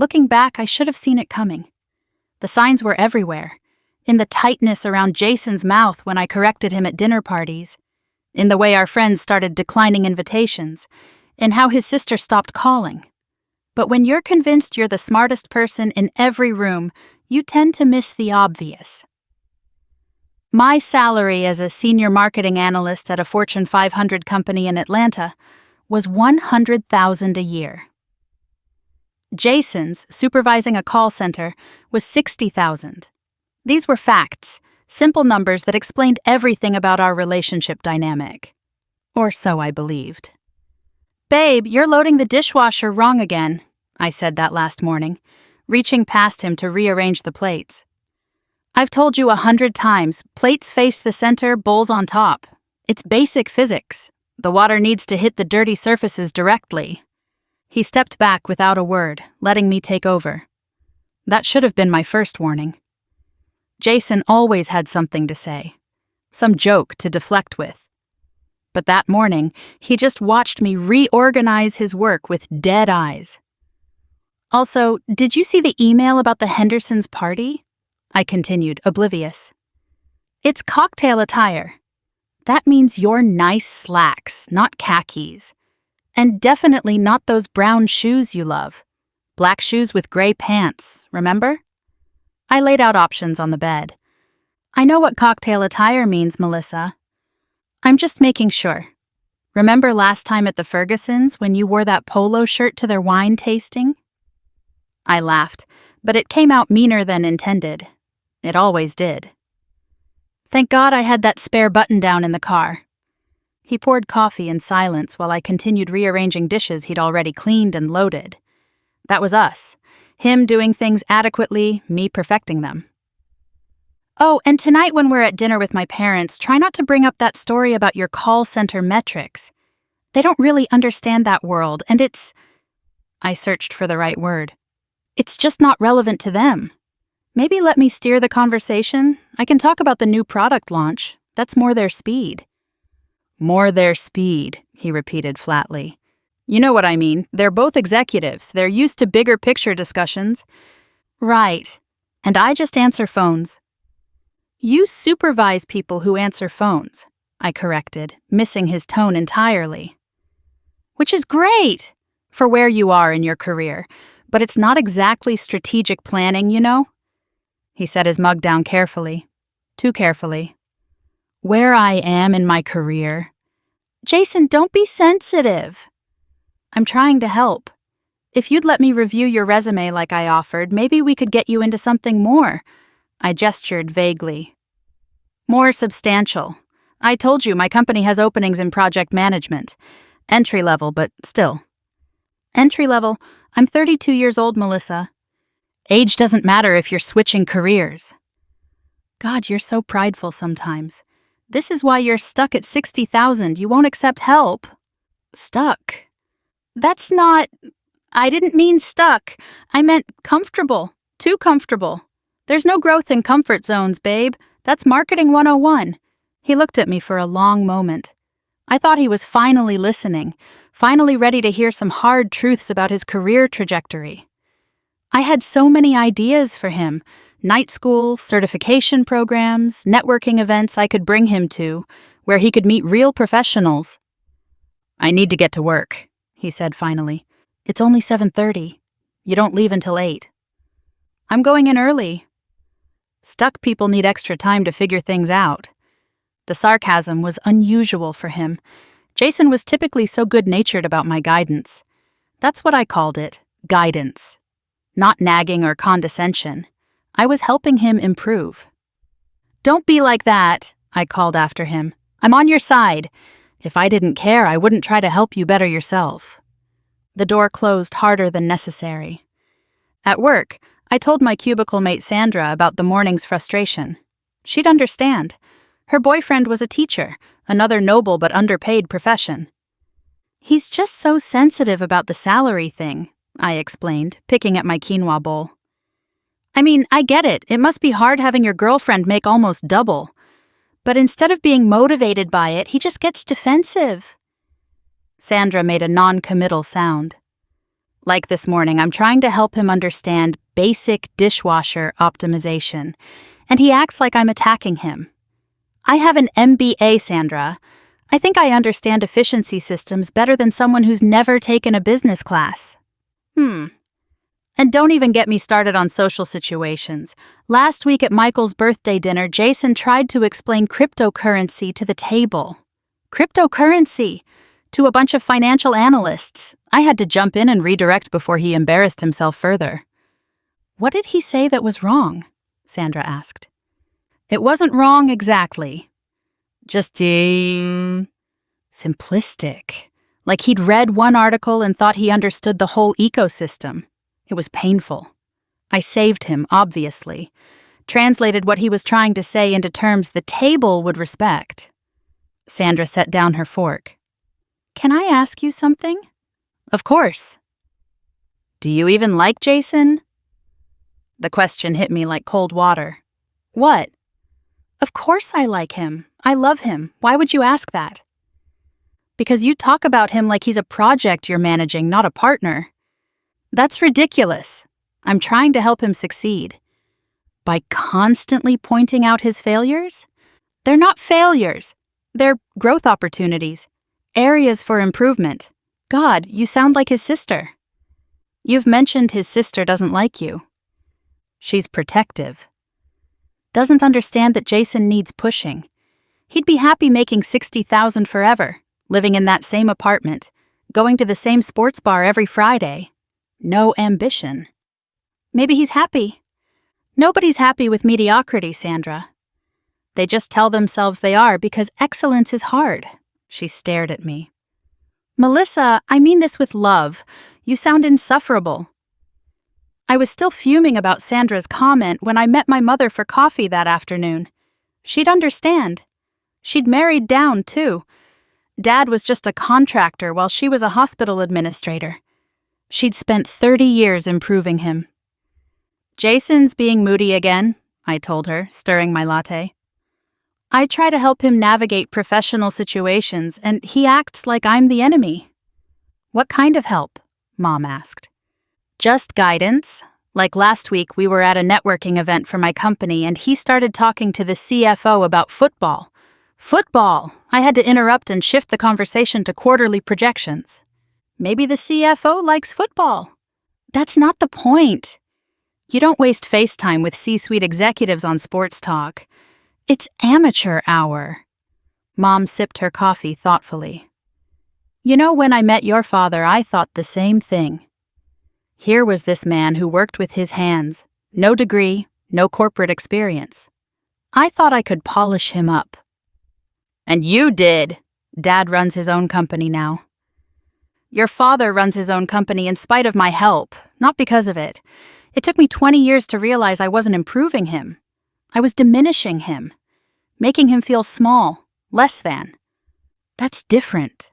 Looking back, I should have seen it coming. The signs were everywhere. In the tightness around Jason's mouth when I corrected him at dinner parties, in the way our friends started declining invitations, in how his sister stopped calling. But when you're convinced you're the smartest person in every room, you tend to miss the obvious. My salary as a senior marketing analyst at a Fortune 500 company in Atlanta was $100,000 a year. Jason's, supervising a call center, was $60,000. These were facts, simple numbers that explained everything about our relationship dynamic. Or so I believed. "Babe, you're loading the dishwasher wrong again," I said that last morning, reaching past him to rearrange the plates. "I've told you 100 times, plates face the center, bowls on top. It's basic physics. The water needs to hit the dirty surfaces directly." He stepped back without a word, letting me take over. That should have been my first warning. Jason always had something to say, some joke to deflect with. But that morning, he just watched me reorganize his work with dead eyes. "Also, did you see the email about the Hendersons' party?" I continued, oblivious. "It's cocktail attire. That means you're nice slacks, not khakis. And definitely not those brown shoes you love. Black shoes with gray pants, remember?" I laid out options on the bed. "I know what cocktail attire means, Melissa. I'm just making sure. Remember last time at the Fergusons when you wore that polo shirt to their wine tasting?" I laughed, but it came out meaner than intended. It always did. Thank God I had that spare button-down in the car. He poured coffee in silence while I continued rearranging dishes he'd already cleaned and loaded. That was us. Him doing things adequately, me perfecting them. "Oh, and tonight when we're at dinner with my parents, try not to bring up that story about your call center metrics. They don't really understand that world, and it's—" I searched for the right word. "It's just not relevant to them. Maybe let me steer the conversation. I can talk about the new product launch. That's more their speed." "More their speed," he repeated flatly. "You know what I mean. They're both executives. They're used to bigger picture discussions." "Right. And I just answer phones." "You supervise people who answer phones," I corrected, missing his tone entirely. "Which is great for where you are in your career, but it's not exactly strategic planning, you know?" He set his mug down carefully. Too carefully. "Where I am in my career." "Jason, don't be sensitive." "I'm trying to help. If you'd let me review your resume like I offered, maybe we could get you into something more." I gestured vaguely. "More substantial. I told you my company has openings in project management. Entry level, but still." "Entry level? I'm 32 years old, Melissa." "Age doesn't matter if you're switching careers." God, you're so prideful sometimes. This is why you're stuck at 60,000. You won't accept help. Stuck. That's not... I didn't mean stuck. I meant comfortable. Too comfortable. There's no growth in comfort zones, babe. That's marketing 101. He looked at me for a long moment. I thought he was finally listening, finally ready to hear some hard truths about his career trajectory. I had so many ideas for him. Night school, certification programs, networking events I could bring him to, where he could meet real professionals. "I need to get to work," he said finally. "It's only 7:30. You don't leave until 8. "I'm going in early." Stuck people need extra time to figure things out. The sarcasm was unusual for him. Jason was typically so good-natured about my guidance. That's what I called it, guidance. Not nagging or condescension. I was helping him improve. "Don't be like that," I called after him. "I'm on your side. If I didn't care, I wouldn't try to help you better yourself." The door closed harder than necessary. At work, I told my cubicle mate Sandra about the morning's frustration. She'd understand. Her boyfriend was a teacher, another noble but underpaid profession. "He's just so sensitive about the salary thing," I explained, picking at my quinoa bowl. "I mean, I get it. It must be hard having your girlfriend make almost double. But instead of being motivated by it, he just gets defensive." Sandra made a non-committal sound. Like this morning, I'm trying to help him understand basic dishwasher optimization, and he acts like I'm attacking him. I have an MBA, Sandra. I think I understand efficiency systems better than someone who's never taken a business class. And don't even get me started on social situations. Last week at Michael's birthday dinner, Jason tried to explain cryptocurrency to the table. Cryptocurrency! To a bunch of financial analysts. I had to jump in and redirect before he embarrassed himself further. What did he say that was wrong? Sandra asked. It wasn't wrong exactly. Just simplistic. Like he'd read one article and thought he understood the whole ecosystem. It was painful. I saved him, obviously. Translated what he was trying to say into terms the table would respect. Sandra set down her fork. Can I ask you something? Of course. Do you even like Jason? The question hit me like cold water. What? Of course I like him. I love him. Why would you ask that? Because you talk about him like he's a project you're managing, not a partner. That's ridiculous. I'm trying to help him succeed. By constantly pointing out his failures? They're not failures. They're growth opportunities. Areas for improvement. God, you sound like his sister. You've mentioned his sister doesn't like you. She's protective. Doesn't understand that Jason needs pushing. He'd be happy making $60,000 forever, living in that same apartment, going to the same sports bar every Friday. No ambition. Maybe he's happy. Nobody's happy with mediocrity, Sandra. They just tell themselves they are because excellence is hard. She stared at me. Melissa, I mean this with love. You sound insufferable. I was still fuming about Sandra's comment when I met my mother for coffee that afternoon. She'd understand. She'd married down, too. Dad was just a contractor while she was a hospital administrator. She'd spent 30 years improving him. Jason's being moody again, I told her, stirring my latte. I try to help him navigate professional situations, and he acts like I'm the enemy. What kind of help? Mom asked. Just guidance. Like last week, we were at a networking event for my company, and he started talking to the CFO about football. Football! I had to interrupt and shift the conversation to quarterly projections. Maybe the CFO likes football. That's not the point. You don't waste FaceTime with C-suite executives on sports talk. It's amateur hour. Mom sipped her coffee thoughtfully. You know, when I met your father, I thought the same thing. Here was this man who worked with his hands. No degree, no corporate experience. I thought I could polish him up. And you did. Dad runs his own company now. Your father runs his own company in spite of my help, not because of it. It took me 20 years to realize I wasn't improving him. I was diminishing him, making him feel small, less than. That's different.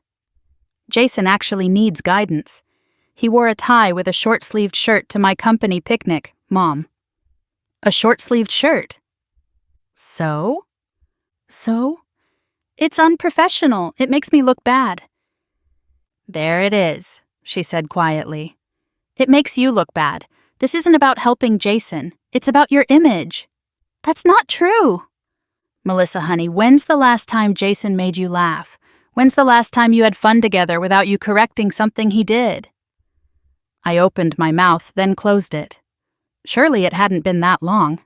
Jason actually needs guidance. He wore a tie with a short-sleeved shirt to my company picnic, Mom. A short-sleeved shirt. So? It's unprofessional. It makes me look bad. There it is, she said quietly. It makes you look bad. This isn't about helping Jason. It's about your image. That's not true. Melissa, honey, when's the last time Jason made you laugh? When's the last time you had fun together without you correcting something he did? I opened my mouth, then closed it. Surely it hadn't been that long.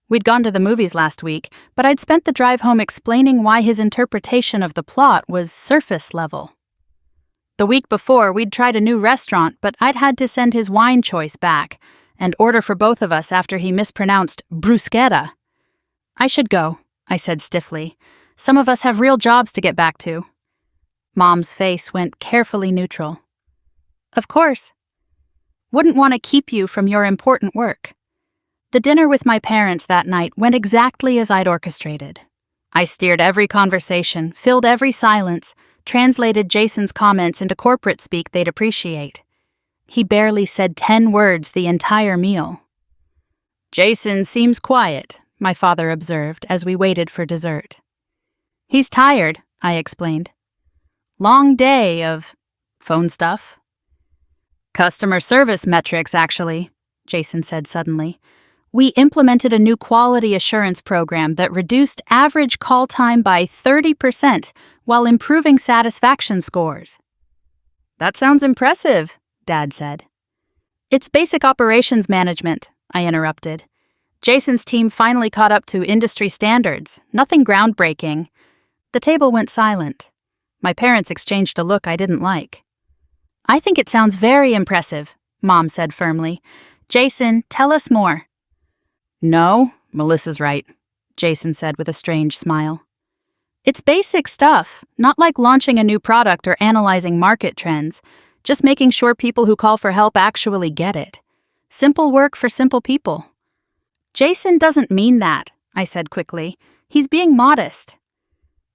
We'd gone to the movies last week, but I'd spent the drive home explaining why his interpretation of the plot was surface level. The week before, we'd tried a new restaurant, but I'd had to send his wine choice back and order for both of us after he mispronounced bruschetta. I should go, I said stiffly. Some of us have real jobs to get back to. Mom's face went carefully neutral. Of course. Wouldn't want to keep you from your important work. The dinner with my parents that night went exactly as I'd orchestrated. I steered every conversation, filled every silence, translated Jason's comments into corporate speak they'd appreciate. He barely said 10 words the entire meal. Jason seems quiet, my father observed as we waited for dessert. He's tired, I explained. Long day of phone stuff. Customer service metrics, actually, Jason said suddenly. We implemented a new quality assurance program that reduced average call time by 30% while improving satisfaction scores. That sounds impressive, Dad said. It's basic operations management, I interrupted. Jason's team finally caught up to industry standards, nothing groundbreaking. The table went silent. My parents exchanged a look I didn't like. I think it sounds very impressive, Mom said firmly. Jason, tell us more. No, Melissa's right, Jason said with a strange smile. It's basic stuff, not like launching a new product or analyzing market trends, just making sure people who call for help actually get it. Simple work for simple people. Jason doesn't mean that, I said quickly. He's being modest.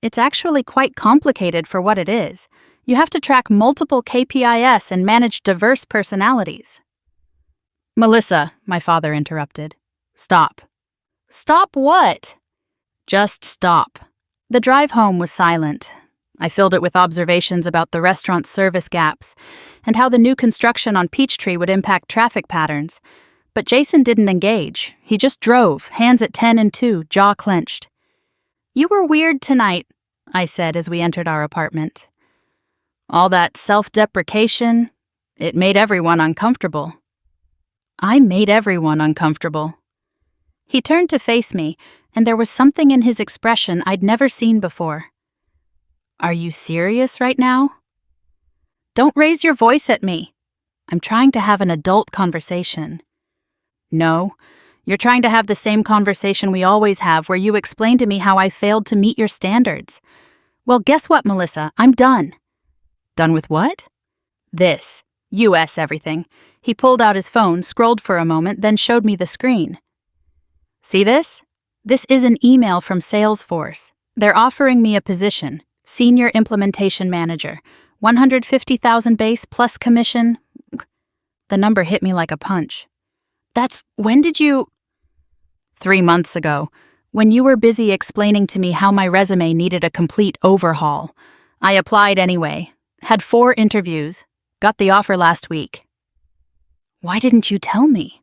It's actually quite complicated for what it is. You have to track multiple KPIs and manage diverse personalities. Melissa, my father interrupted. Stop. Stop what? Just stop. The drive home was silent. I filled it with observations about the restaurant's service gaps and how the new construction on Peachtree would impact traffic patterns. But Jason didn't engage. He just drove, hands at 10 and 2, jaw clenched. You were weird tonight, I said as we entered our apartment. All that self-deprecation, it made everyone uncomfortable. I made everyone uncomfortable. He turned to face me, and there was something in his expression I'd never seen before. Are you serious right now? Don't raise your voice at me. I'm trying to have an adult conversation. No, you're trying to have the same conversation we always have where you explain to me how I failed to meet your standards. Well, guess what, Melissa? I'm done. Done with what? This. US everything. He pulled out his phone, scrolled for a moment, then showed me the screen. See this? This is an email from Salesforce. They're offering me a position, Senior Implementation Manager, $150,000 base plus commission. The number hit me like a punch. When did you... 3 months ago, when you were busy explaining to me how my resume needed a complete overhaul. I applied anyway, had 4 interviews, got the offer last week. Why didn't you tell me?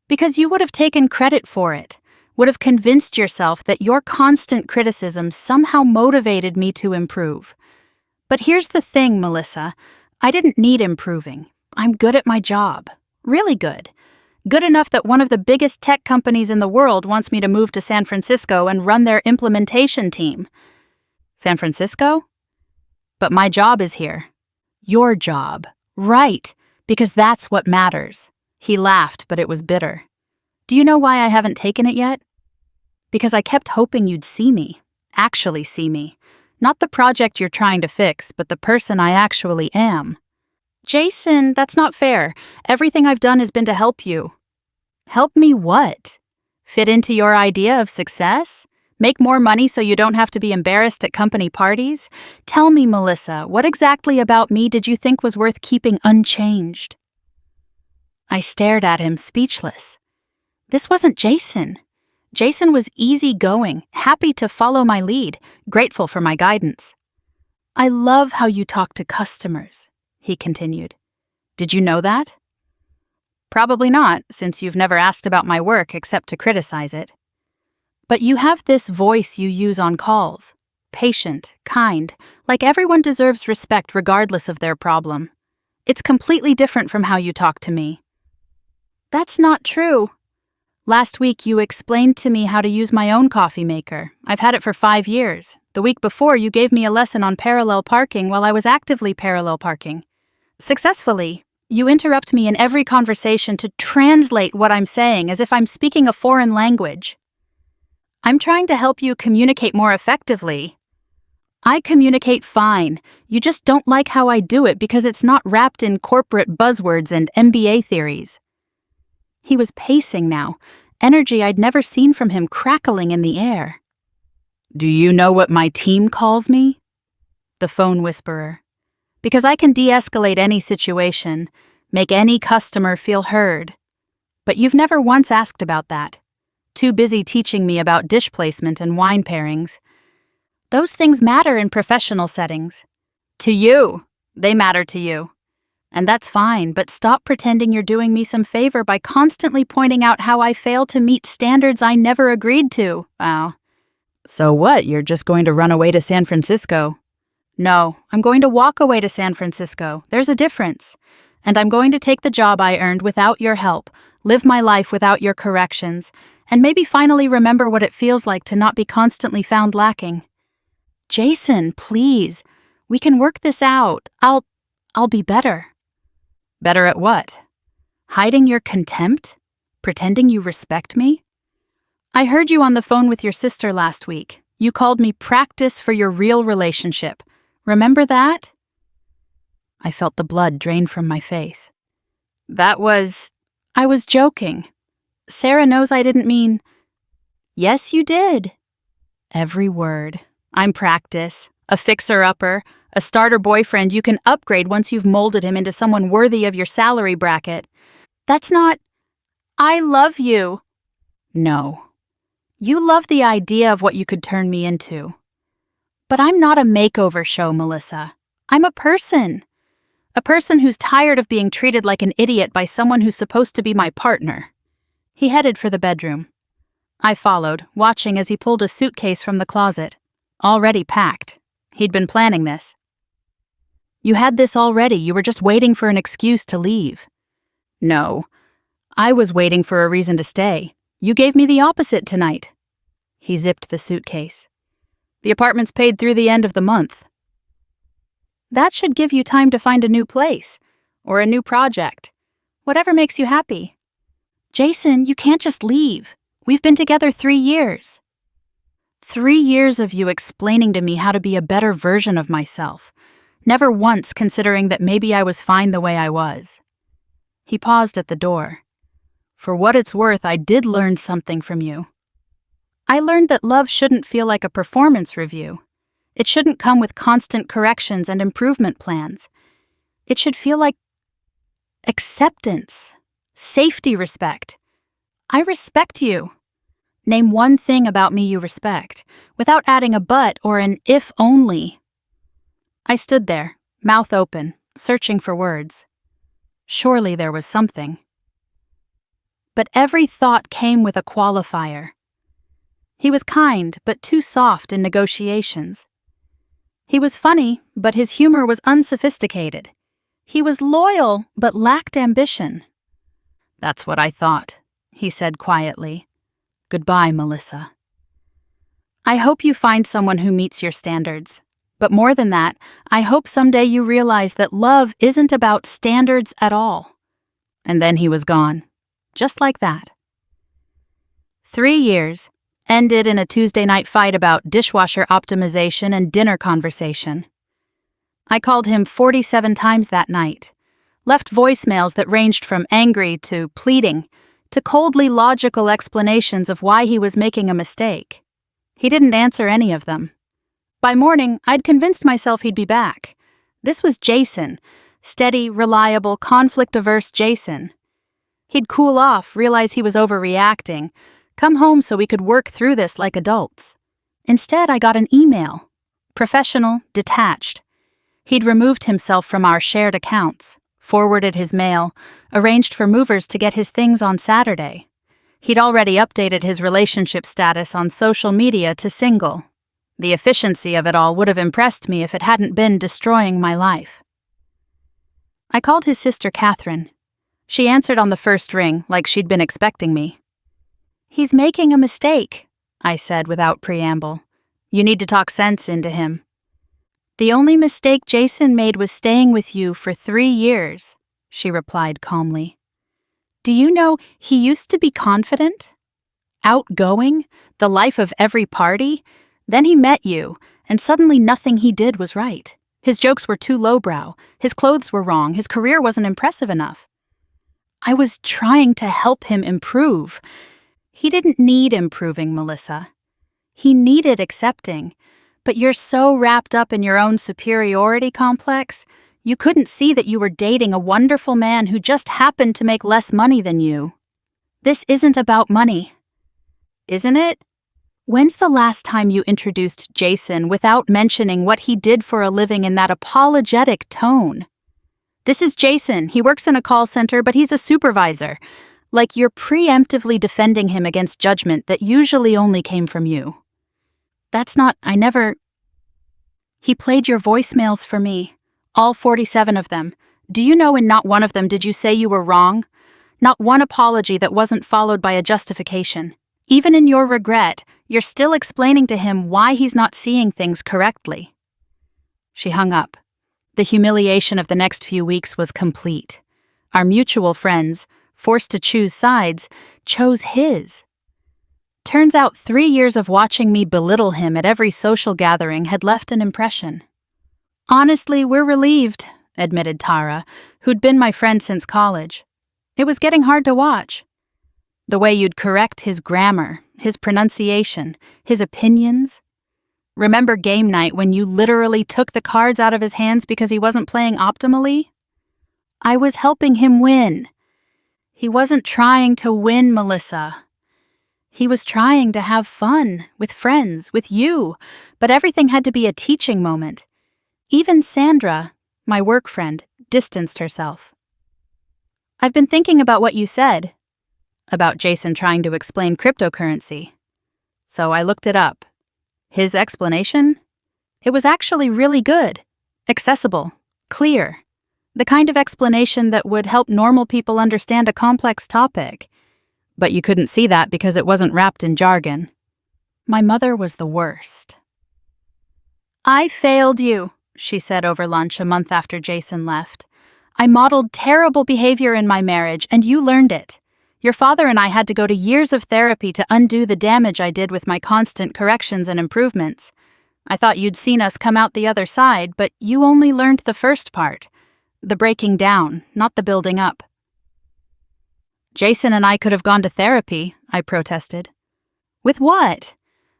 Because you would have taken credit for it, would have convinced yourself that your constant criticism somehow motivated me to improve. But here's the thing, Melissa. I didn't need improving. I'm good at my job. Really good. Good enough that one of the biggest tech companies in the world wants me to move to San Francisco and run their implementation team. San Francisco? But my job is here. Your job. Right, because that's what matters. He laughed, but it was bitter. Do you know why I haven't taken it yet? Because I kept hoping you'd see me. Actually see me. Not the project you're trying to fix, but the person I actually am. Jason, that's not fair. Everything I've done has been to help you. Help me what? Fit into your idea of success? Make more money so you don't have to be embarrassed at company parties? Tell me, Melissa, what exactly about me did you think was worth keeping unchanged? I stared at him, speechless. This wasn't Jason. Jason was easygoing, happy to follow my lead, grateful for my guidance. I love how you talk to customers, he continued. Did you know that? Probably not, since you've never asked about my work except to criticize it. But you have this voice you use on calls. Patient, kind, like everyone deserves respect regardless of their problem. It's completely different from how you talk to me. That's not true. Last week you explained to me how to use my own coffee maker. I've had it for 5 years. The week before you gave me a lesson on parallel parking while I was actively parallel parking. Successfully, you interrupt me in every conversation to translate what I'm saying as if I'm speaking a foreign language. I'm trying to help you communicate more effectively. I communicate fine. You just don't like how I do it because it's not wrapped in corporate buzzwords and MBA theories. He was pacing now, energy I'd never seen from him crackling in the air. Do you know what my team calls me? The phone whisperer. Because I can de-escalate any situation, make any customer feel heard. But you've never once asked about that. Too busy teaching me about dish placement and wine pairings. Those things matter in professional settings. To you, they matter to you. And that's fine, but stop pretending you're doing me some favor by constantly pointing out how I fail to meet standards I never agreed to. Wow. So what, you're just going to run away to San Francisco? No, I'm going to walk away to San Francisco. There's a difference. And I'm going to take the job I earned without your help, live my life without your corrections, and maybe finally remember what it feels like to not be constantly found lacking. Jason, please. We can work this out. I'll be better. Better at what? Hiding your contempt? Pretending you respect me? I heard you on the phone with your sister last week. You called me practice for your real relationship. Remember that? I felt the blood drain from my face. I was joking. Sarah knows I didn't mean... Yes, you did. Every word. I'm practice, a fixer-upper, a starter boyfriend you can upgrade once you've molded him into someone worthy of your salary bracket. That's not... I love you. No. You love the idea of what you could turn me into. But I'm not a makeover show, Melissa. I'm a person. A person who's tired of being treated like an idiot by someone who's supposed to be my partner. He headed for the bedroom. I followed, watching as he pulled a suitcase from the closet. Already packed. He'd been planning this. You had this already. You were just waiting for an excuse to leave. No. I was waiting for a reason to stay. You gave me the opposite tonight. He zipped the suitcase. The apartment's paid through the end of the month. That should give you time to find a new place, or a new project. Whatever makes you happy. Jason, you can't just leave. We've been together 3 years. 3 years of you explaining to me how to be a better version of myself, never once considering that maybe I was fine the way I was. He paused at the door. For what it's worth, I did learn something from you. I learned that love shouldn't feel like a performance review. It shouldn't come with constant corrections and improvement plans. It should feel like acceptance, safety respect. I respect you. Name one thing about me you respect, without adding a but or an if only. I stood there, mouth open, searching for words. Surely there was something. But every thought came with a qualifier. He was kind, but too soft in negotiations. He was funny, but his humor was unsophisticated. He was loyal, but lacked ambition. That's what I thought, he said quietly. Goodbye, Melissa. I hope you find someone who meets your standards. But more than that, I hope someday you realize that love isn't about standards at all. And then he was gone. Just like that. 3 years, ended in a Tuesday night fight about dishwasher optimization and dinner conversation. I called him 47 times that night, left voicemails that ranged from angry to pleading, to coldly logical explanations of why he was making a mistake. He didn't answer any of them. By morning, I'd convinced myself he'd be back. This was Jason, steady, reliable, conflict-averse Jason. He'd cool off, realize he was overreacting, come home so we could work through this like adults. Instead, I got an email. Professional, detached. He'd removed himself from our shared accounts, forwarded his mail, arranged for movers to get his things on Saturday. He'd already updated his relationship status on social media to single. The efficiency of it all would have impressed me if it hadn't been destroying my life. I called his sister Catherine. She answered on the first ring, like she'd been expecting me. He's making a mistake, I said without preamble. You need to talk sense into him. The only mistake Jason made was staying with you for 3 years, she replied calmly. Do you know he used to be confident? Outgoing? The life of every party? Then he met you, and suddenly nothing he did was right. His jokes were too lowbrow, his clothes were wrong, his career wasn't impressive enough. I was trying to help him improve. He didn't need improving, Melissa. He needed accepting. But you're so wrapped up in your own superiority complex, you couldn't see that you were dating a wonderful man who just happened to make less money than you. This isn't about money. Isn't it? When's the last time you introduced Jason without mentioning what he did for a living in that apologetic tone? This is Jason. He works in a call center, but he's a supervisor. Like you're preemptively defending him against judgment that usually only came from you. That's not, I never. He played your voicemails for me. All 47 of them. Do you know in not one of them did you say you were wrong? Not one apology that wasn't followed by a justification. Even in your regret, you're still explaining to him why he's not seeing things correctly. She hung up. The humiliation of the next few weeks was complete. Our mutual friends, forced to choose sides, chose his. Turns out 3 years of watching me belittle him at every social gathering had left an impression. Honestly, we're relieved, admitted Tara, who'd been my friend since college. It was getting hard to watch. The way you'd correct his grammar, his pronunciation, his opinions. Remember game night when you literally took the cards out of his hands because he wasn't playing optimally? I was helping him win. He wasn't trying to win, Melissa. He was trying to have fun, with friends, with you, but everything had to be a teaching moment. Even Sandra, my work friend, distanced herself. I've been thinking about what you said, about Jason trying to explain cryptocurrency. So I looked it up. His explanation? It was actually really good, accessible, clear. The kind of explanation that would help normal people understand a complex topic. But you couldn't see that because it wasn't wrapped in jargon. My mother was the worst. I failed you, she said over lunch a month after Jason left. I modeled terrible behavior in my marriage, and you learned it. Your father and I had to go to years of therapy to undo the damage I did with my constant corrections and improvements. I thought you'd seen us come out the other side, but you only learned the first part. The breaking down, not the building up. Jason and I could have gone to therapy, I protested. With what?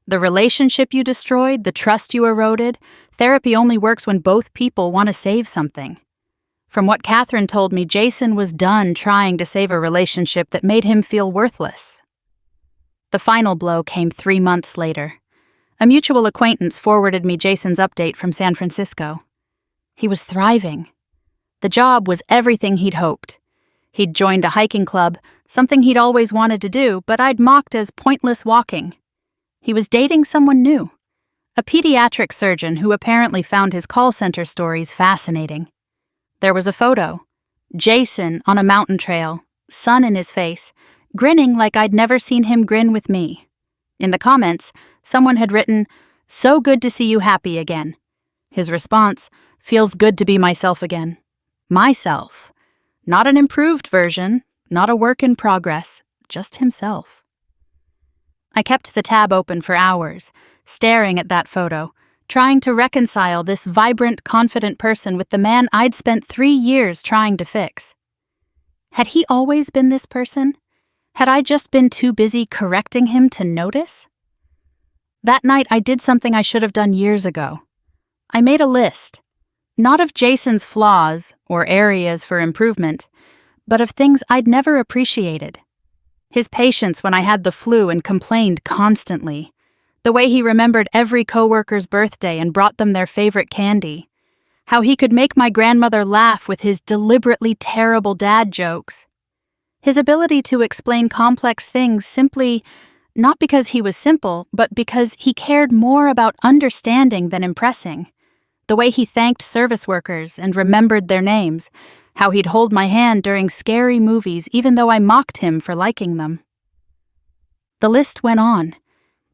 The relationship you destroyed, the trust you eroded. Therapy only works when both people want to save something. From what Catherine told me, Jason was done trying to save a relationship that made him feel worthless. The final blow came 3 months later. A mutual acquaintance forwarded me Jason's update from San Francisco. He was thriving. The job was everything he'd hoped. He'd joined a hiking club, something he'd always wanted to do, but I'd mocked as pointless walking. He was dating someone new, a pediatric surgeon who apparently found his call center stories fascinating. There was a photo. Jason on a mountain trail, sun in his face, grinning like I'd never seen him grin with me. In the comments, someone had written, "So good to see you happy again." His response, "Feels good to be myself again." Myself. Not an improved version, not a work in progress, just himself. I kept the tab open for hours, staring at that photo, trying to reconcile this vibrant, confident person with the man I'd spent 3 years trying to fix. Had he always been this person? Had I just been too busy correcting him to notice? That night I did something I should have done years ago. I made a list. Not of Jason's flaws or areas for improvement, but of things I'd never appreciated. His patience when I had the flu and complained constantly. The way he remembered every coworker's birthday and brought them their favorite candy. How he could make my grandmother laugh with his deliberately terrible dad jokes. His ability to explain complex things simply, not because he was simple, but because he cared more about understanding than impressing. The way he thanked service workers and remembered their names, how he'd hold my hand during scary movies even though I mocked him for liking them. The list went on,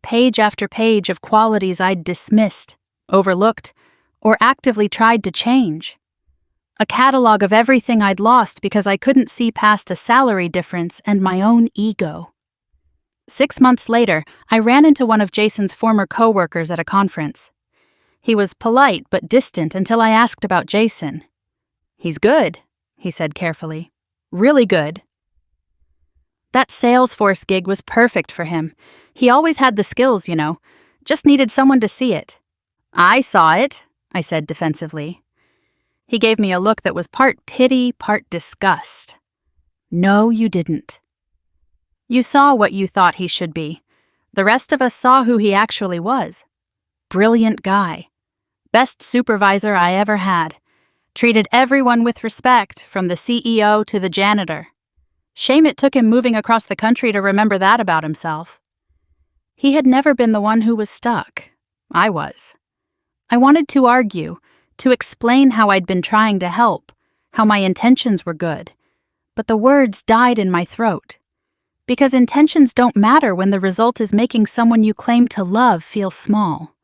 page after page of qualities I'd dismissed, overlooked, or actively tried to change. A catalog of everything I'd lost because I couldn't see past a salary difference and my own ego. 6 months later, I ran into one of Jason's former coworkers at a conference. He was polite but distant until I asked about Jason. "He's good," he said carefully. "Really good." That Salesforce gig was perfect for him. He always had the skills, just needed someone to see it. "I saw it," I said defensively. He gave me a look that was part pity, part disgust. "No, you didn't. You saw what you thought he should be. The rest of us saw who he actually was. Brilliant guy. Best supervisor I ever had. Treated everyone with respect, from the CEO to the janitor. Shame it took him moving across the country to remember that about himself. He had never been the one who was stuck. I was. I wanted to argue, to explain how I'd been trying to help, how my intentions were good. But the words died in my throat. Because intentions don't matter when the result is making someone you claim to love feel small.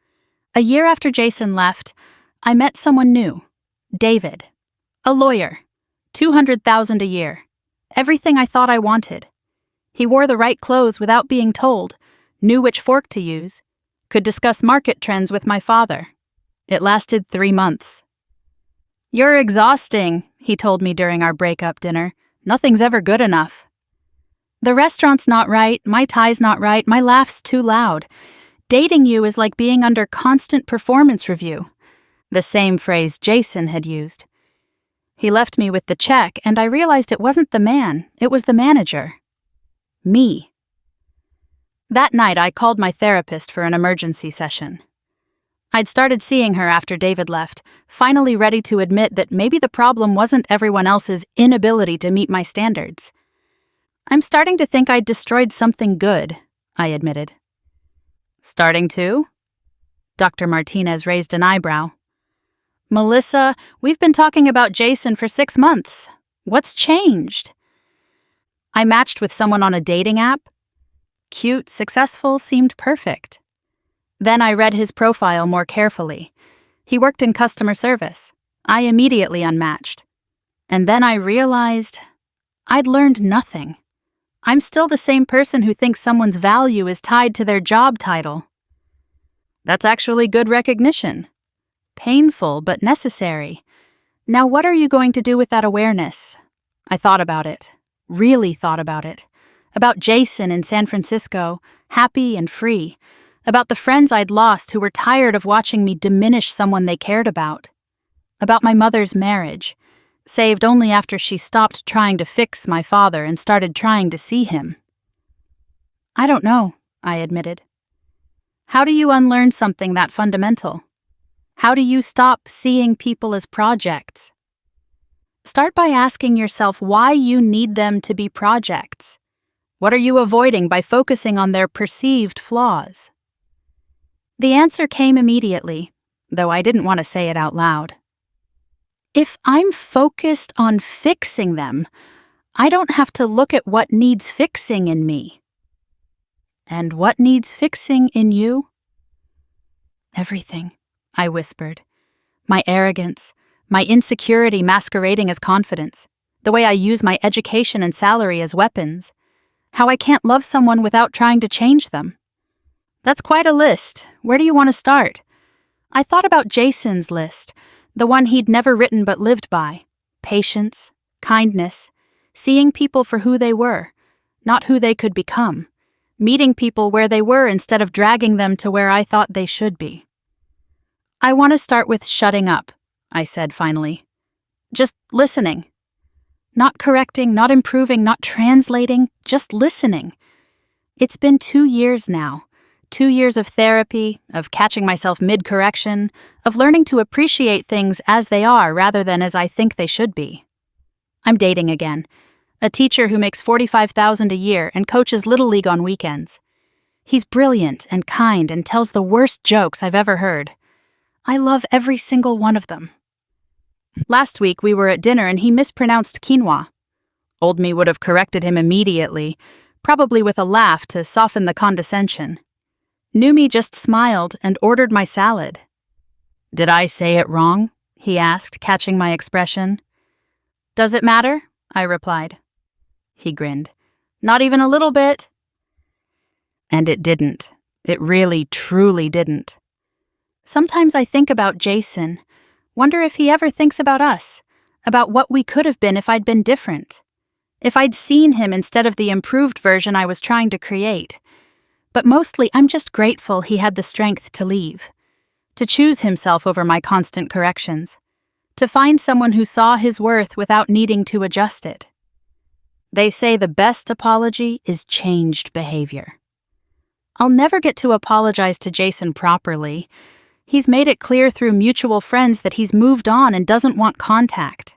A year after Jason left, I met someone new. David. A lawyer. $200,000 a year. Everything I thought I wanted. He wore the right clothes without being told, knew which fork to use, could discuss market trends with my father. It lasted 3 months. "You're exhausting," he told me during our breakup dinner. "Nothing's ever good enough." The restaurant's not right, my tie's not right, my laugh's too loud. Dating you is like being under constant performance review. The same phrase Jason had used. He left me with the check, and I realized it wasn't the man, it was the manager. Me. That night, I called my therapist for an emergency session. I'd started seeing her after David left, finally ready to admit that maybe the problem wasn't everyone else's inability to meet my standards. "I'm starting to think I'd destroyed something good," I admitted. "Starting to?" Dr. Martinez raised an eyebrow. "Melissa, we've been talking about Jason for 6 months. What's changed?" I matched with someone on a dating app. Cute, successful, seemed perfect. Then I read his profile more carefully. He worked in customer service. I immediately unmatched. And then I realized I'd learned nothing. I'm still the same person who thinks someone's value is tied to their job title. That's actually good recognition. Painful, but necessary. Now what are you going to do with that awareness? I thought about it. Really thought about it. About Jason in San Francisco, happy and free. About the friends I'd lost who were tired of watching me diminish someone they cared about. About my mother's marriage, saved only after she stopped trying to fix my father and started trying to see him. "I don't know," I admitted. "How do you unlearn something that fundamental? How do you stop seeing people as projects?" Start by asking yourself why you need them to be projects. What are you avoiding by focusing on their perceived flaws? The answer came immediately, though I didn't want to say it out loud. If I'm focused on fixing them, I don't have to look at what needs fixing in me. And what needs fixing in you? Everything, I whispered. My arrogance, my insecurity masquerading as confidence, the way I use my education and salary as weapons, how I can't love someone without trying to change them. That's quite a list. Where do you want to start? I thought about Jason's list, the one he'd never written but lived by. Patience, kindness, seeing people for who they were, not who they could become, meeting people where they were instead of dragging them to where I thought they should be. "I want to start with shutting up," I said finally. "Just listening. Not correcting, not improving, not translating, just listening. It's been 2 years now. 2 years of therapy, of catching myself mid-correction, of learning to appreciate things as they are rather than as I think they should be. I'm dating again. A teacher who makes $45,000 a year and coaches Little League on weekends. He's brilliant and kind and tells the worst jokes I've ever heard. I love every single one of them. Last week we were at dinner and he mispronounced quinoa. Old me would have corrected him immediately, probably with a laugh to soften the condescension. New me just smiled and ordered my salad. "Did I say it wrong?" he asked, catching my expression. "Does it matter?" I replied. He grinned. "Not even a little bit." And it didn't. It really, truly didn't. Sometimes I think about Jason, wonder if he ever thinks about us, about what we could have been if I'd been different. If I'd seen him instead of the improved version I was trying to create. But mostly, I'm just grateful he had the strength to leave, to choose himself over my constant corrections, to find someone who saw his worth without needing to adjust it. They say the best apology is changed behavior. I'll never get to apologize to Jason properly. He's made it clear through mutual friends that he's moved on and doesn't want contact.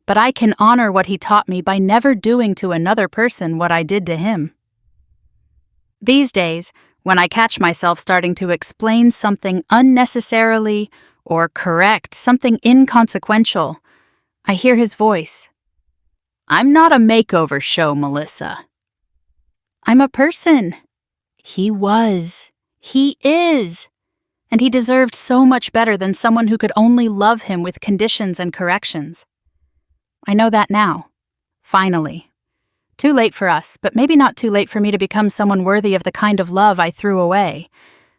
But I can honor what he taught me by never doing to another person what I did to him. These days, when I catch myself starting to explain something unnecessarily or correct something inconsequential, I hear his voice. I'm not a makeover show, Melissa. I'm a person. He was. He is. And he deserved so much better than someone who could only love him with conditions and corrections. I know that now. Finally. Too late for us, but maybe not too late for me to become someone worthy of the kind of love I threw away.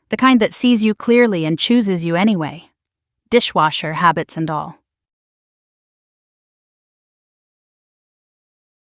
The kind that sees you clearly and chooses you anyway. Dishwasher habits and all.